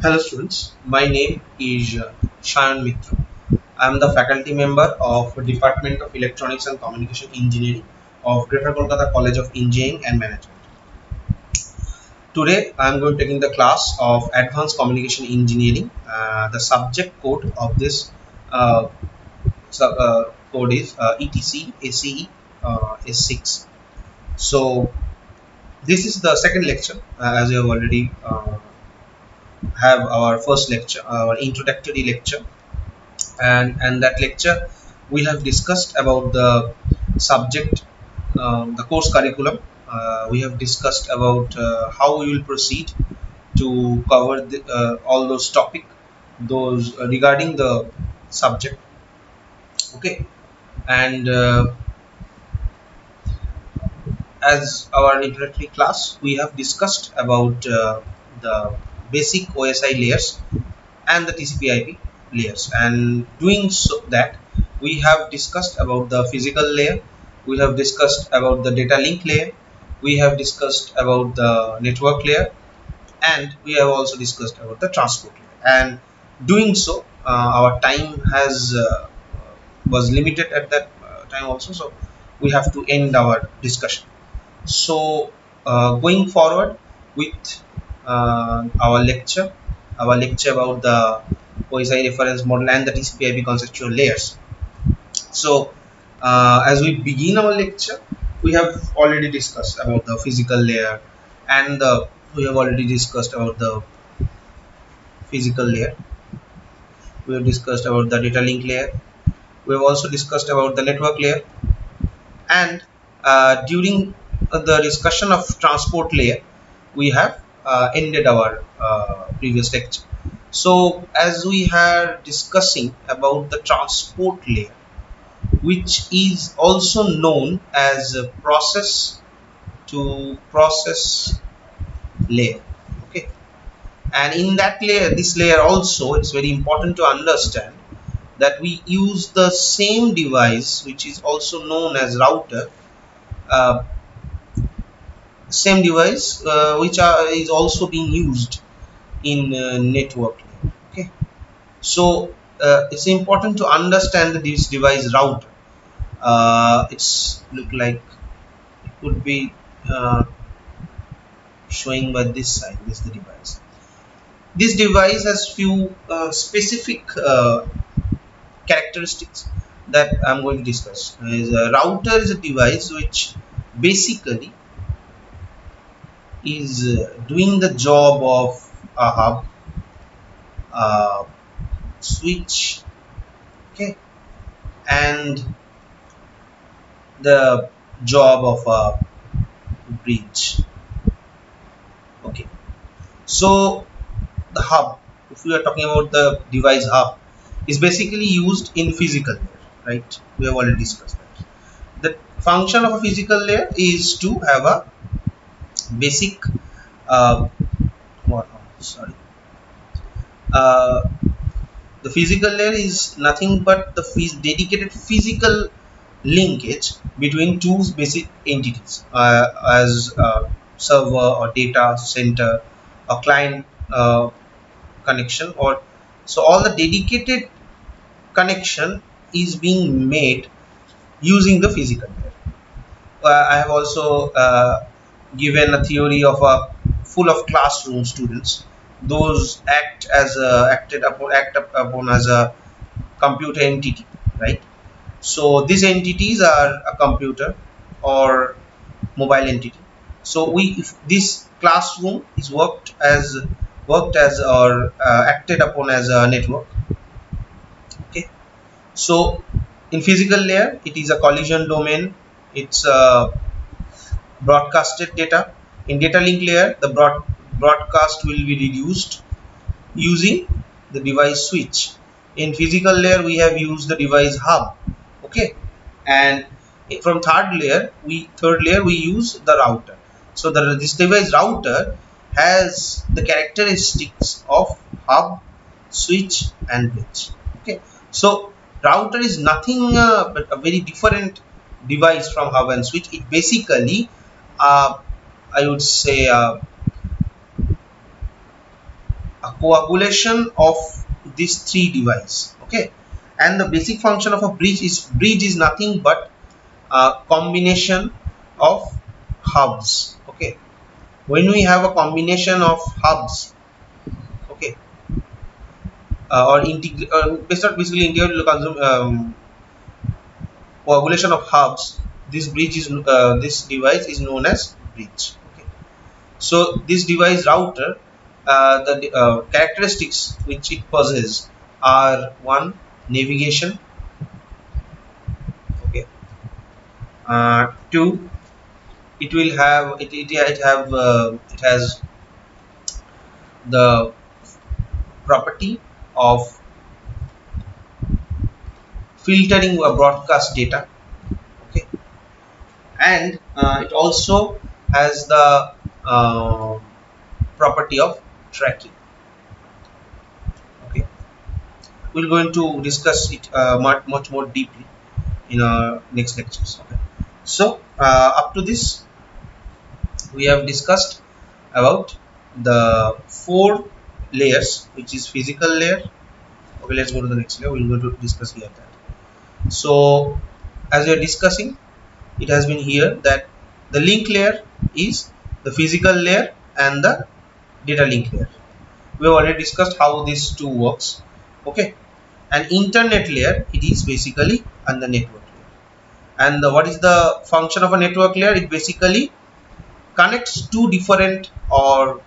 Hello students, my name is Shayan Mitra. I am the faculty member of Department of Electronics and Communication Engineering of Greater Kolkata College of Engineering and Management. Today I am going to taking the class of Advanced Communication Engineering. The subject code of this uh, code is ETC ACE S6. So this is the second lecture, as you have already have our first lecture, our introductory lecture, and that lecture we have discussed about the subject, the course curriculum. We have discussed about how we will proceed to cover all those topic, those regarding the subject. Okay, and as our introductory class, we have discussed about the basic OSI layers and the TCP/IP layers, and doing so that we have discussed about the physical layer, we have discussed about the data link layer, we have discussed about the network layer, and we have also discussed about the transport layer. And doing so, our time has was limited at that time also, so we have to end our discussion. So going forward with our lecture about the OSI reference model and the TCP/IP conceptual layers. So as we begin our lecture, we have already discussed about the physical layer, and we have already discussed about the physical layer. We have discussed about the data link layer. We have also discussed about the network layer, and during the discussion of transport layer, we have ended our previous lecture. So as we are discussing about the transport layer, which is also known as a process to process layer. Okay, and in that layer, this layer also, it's very important to understand that we use the same device, which is also known as router, uh, same device which is also being used in network layer. Okay, so it's important to understand this device router. It's look like it could be showing by this side. This is the device. This device has few specific characteristics that I'm going to discuss. A router is a device which basically is doing the job of a hub, uh, switch, okay, and the job of a bridge. Okay, so the hub, if we are talking about the device hub, is basically used in physical layer, right? We have already discussed that. The function of a physical layer is to have a basic what sorry uh, the physical layer is nothing but the dedicated physical linkage between two basic entities, as server or data center, a client connection, or so all the dedicated connection is being made using the physical layer. I have also given a theory of a full of classroom students. Those act upon as a computer entity, right? So these entities are a computer or mobile entity. So we, if this classroom is worked as or acted upon as a network. Okay, so in physical layer, it is a collision domain. It's broadcasted data. In data link layer, the broadcast will be reduced using the device switch. In physical layer, we have used the device hub. Okay, and from third layer we use the router. So this device router has the characteristics of hub, switch, and bridge. Okay, so router is nothing but a very different device from hub and switch. It basically, I would say, a coagulation of these three devices. Okay, and the basic function of a bridge is nothing but a combination of hubs. Okay, when we have a combination of hubs, okay, or basically integrated coagulation of hubs, this device is known as bridge. Okay, so this device router, the characteristics which it possesses are: one, navigation. Okay, two, it will have it has the property of filtering a broadcast data. Okay, and it also has the property of tracking. Okay, we're going to discuss it much more deeply in our next lectures. Okay, so up to this we have discussed about the four layers, which is physical layer. Okay, let's go to the next layer. We're going to discuss here that. So as we are discussing, it has been here that the link layer is the physical layer and the data link layer. We have already discussed how these two works. Okay, an internet layer, it is basically on the network layer. And what is the function of a network layer? It basically connects two different or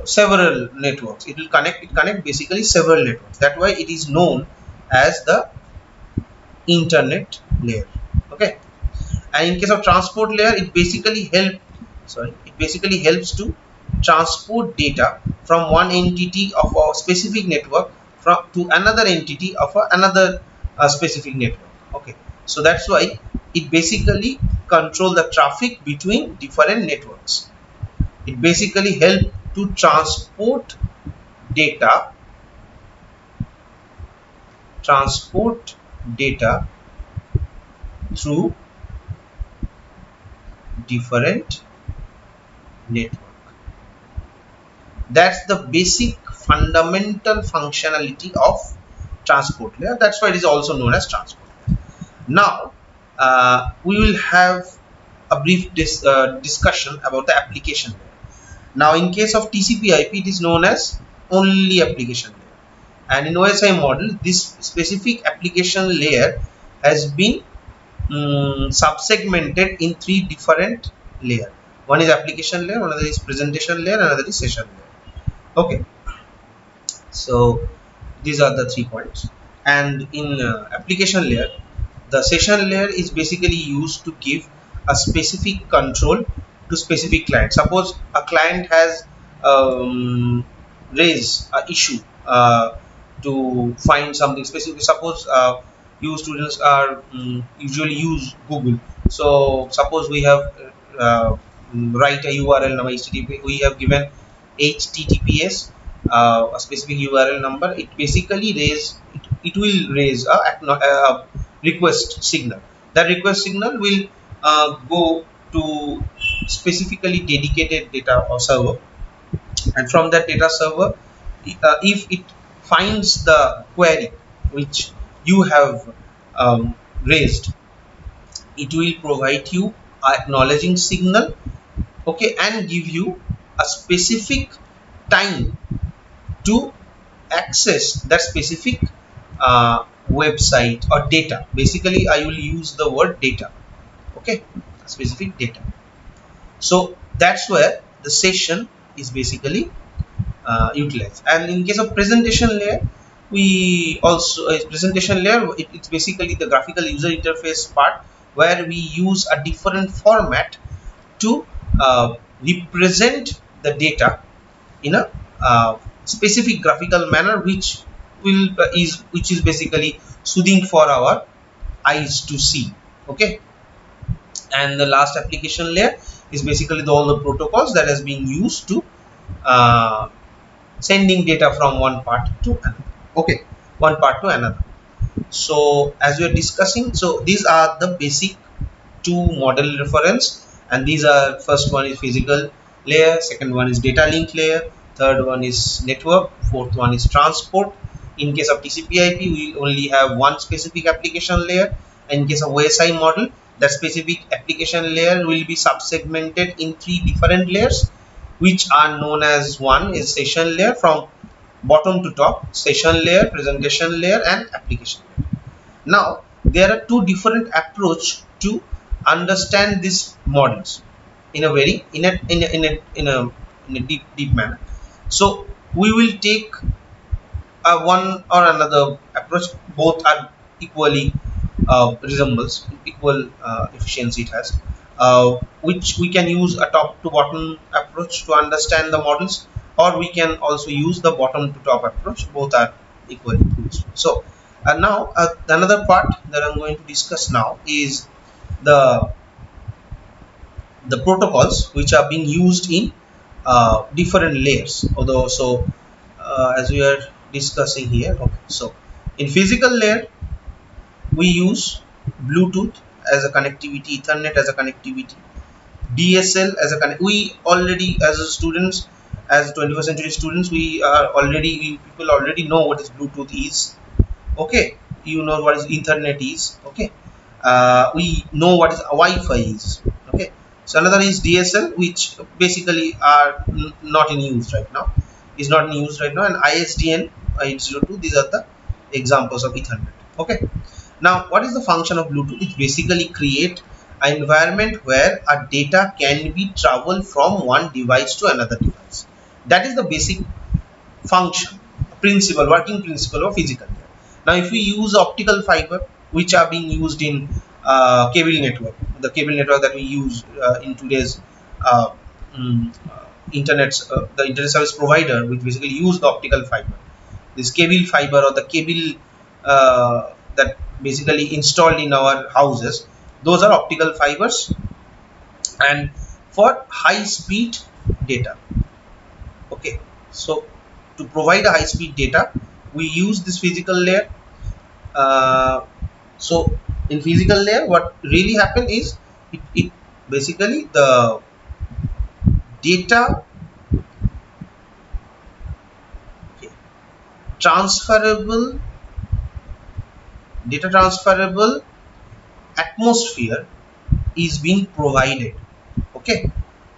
several networks. It connect basically several networks. That's why it is known as the internet layer. Okay, and in case of transport layer, it basically helps to transport data from one entity of a specific network to another entity of another specific network. Okay, so that's why it basically control the traffic between different networks. It basically help to transport data through different network. That's the basic fundamental functionality of transport layer. That's why it is also known as transport layer. Now we will have a brief discussion about the application layer. Now in case of TCP/IP, it is known as only application layer, and in OSI model, this specific application layer has been subsegmented in three different layers. One is application layer, another is presentation layer, another is session layer. Okay, so these are the 3 points. And in application layer, the session layer is basically used to give a specific control to specific client. Suppose a client has raised an issue to find something specific. Suppose you students are usually use Google. So suppose we have write a URL number, HTTP. We have given HTTPS, a specific URL number. It basically it will raise a request signal. That request signal will go to specifically dedicated data or server, and from that data server, if it finds the query which you have raised, it will provide you a acknowledging signal. Okay, and give you a specific time to access that specific website or data. Basically I will use the word data. Okay, specific data. So that's where the session is basically utilized. And in case of presentation layer, we also presentation layer, it's basically the graphical user interface part, where we use a different format to represent the data in a specific graphical manner, which is basically soothing for our eyes to see. Okay, and the last application layer is basically all the protocols that has been used to sending data from one part to another. Okay, one part to another. So as we are discussing, so these are the basic two model reference, and these are, first one is physical layer, second one is data link layer, third one is network, fourth one is transport. In case of TCP/IP, we only have one specific application layer. In case of OSI model, that specific application layer will be subsegmented in three different layers, which are known as, one is session layer, from bottom to top, session layer, presentation layer, and application layer. Now there are two different approach to understand these models in a very in a deep manner. So we will take one or another approach. Both are equally resembles, equal efficiency it has, which we can use a top to bottom approach to understand the models, or we can also use the bottom to top approach. Both are equally used. So now another part that I'm going to discuss now is the protocols which are being used in different layers. Although, so as we are discussing here, okay, so in physical layer we use Bluetooth as a connectivity, Ethernet as a connectivity, DSL as a connect. We already, as a students, as 21st century students, people already know what is Bluetooth is. Okay, you know what is Ethernet is. Okay, we know what is Wi-Fi is. Okay, so another is DSL, which basically are not in use right now. Is not in use right now, and ISDN 802. These are the examples of Ethernet. Okay. Now, what is the function of Bluetooth? It basically create an environment where our data can be traveled from one device to another device. That is the basic function, principle, working principle of physical layer. Now, if we use optical fiber, which are being used in cable network, the cable network that we use in today's uh, the internet service provider, which basically use the optical fiber. This cable fiber, or the cable that basically installed in our houses, those are optical fibers, and for high speed data. Okay, so to provide a high speed data, we use this physical layer. So in physical layer, what really happen is it basically the data, okay, transferable transferable atmosphere is being provided. Okay,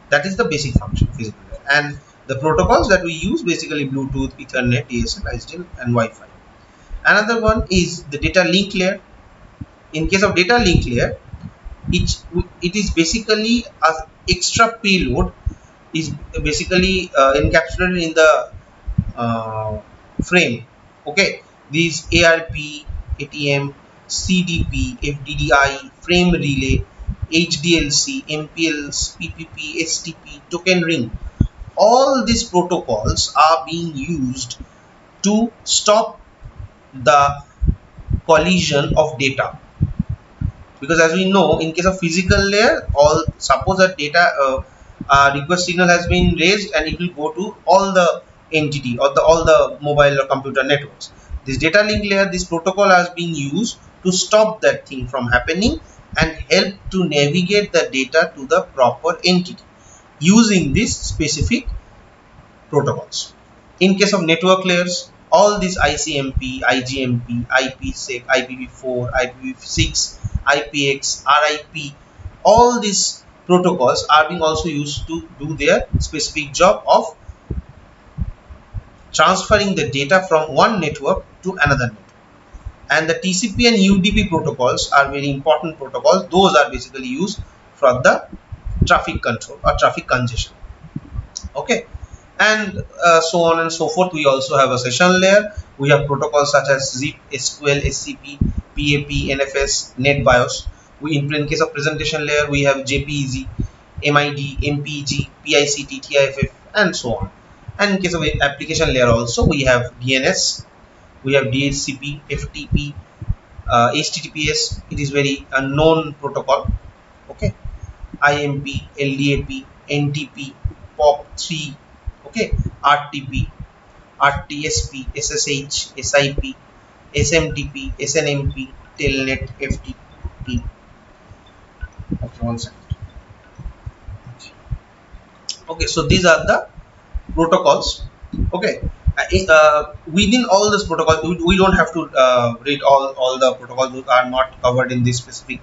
that is the basic function of physical layer. And the protocols that we use, basically Bluetooth, Ethernet, DSL, ISDN, and Wi-Fi. Another one is the data link layer. In case of data link layer, it is basically a extra payload is basically encapsulated in the frame. Okay, these ARP, ATM, CDP, FDDI, frame relay, HDLC, MPLS, PPP, STP, token ring, all these protocols are being used to stop the collision of data. Because as we know, in case of physical layer, all suppose that data request signal has been raised, and it will go to all the entity or all the mobile or computer networks. This data link layer, this protocol has been used to stop that thing from happening and help to navigate the data to the proper entity using these specific protocols. In case of network layers, all these ICMP, IGMP, IPsec, IPv4, IPv6, IPX, RIP, all these protocols are being also used to do their specific job of transferring the data from one network to another network. And the TCP and UDP protocols are very important protocols. Those are basically used for the traffic control or traffic congestion. Okay, and so on and so forth. We also have a session layer. We have protocols such as ZIP, SQL, SCP, PAP, NFS, NetBIOS. In case of presentation layer, we have JPEG, MID, MPG, PICT, TIFF, and so on. And in case of application layer also, we have DNS, we have DHCP, FTP, HTTPS. It is very known protocol. Okay, IMP, LDAP, NTP, POP3, okay, RTP, RTSP, SSH, SIP, SMTP, SNMP, Telnet, FTP. Okay, one second. Okay, so these are the protocols Okay. Within all this protocol, we don't have to read all the protocols that are not covered in this specific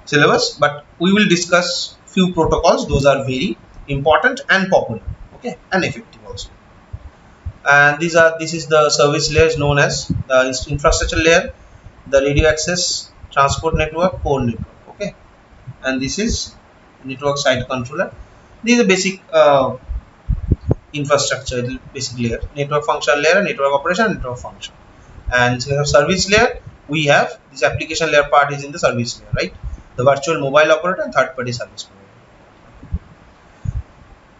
syllabus, but we will discuss few protocols. Those are very important and popular, okay, and effective also. And this is the service layers known as the infrastructure layer, the radio access transport network, core network, okay, and this is network side controller. These are basic infrastructure, basic layer, network function layer, network operation, network function. And so service layer, we have this application layer part is in the service layer, right? The virtual mobile operator and third party service provider.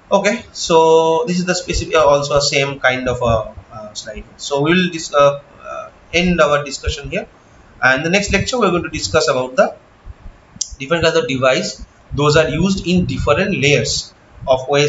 Okay, so this is the specific, also same kind of a slide. So we will end our discussion here, and the next lecture we're going to discuss about the different kinds of device. Those are used in different layers of OS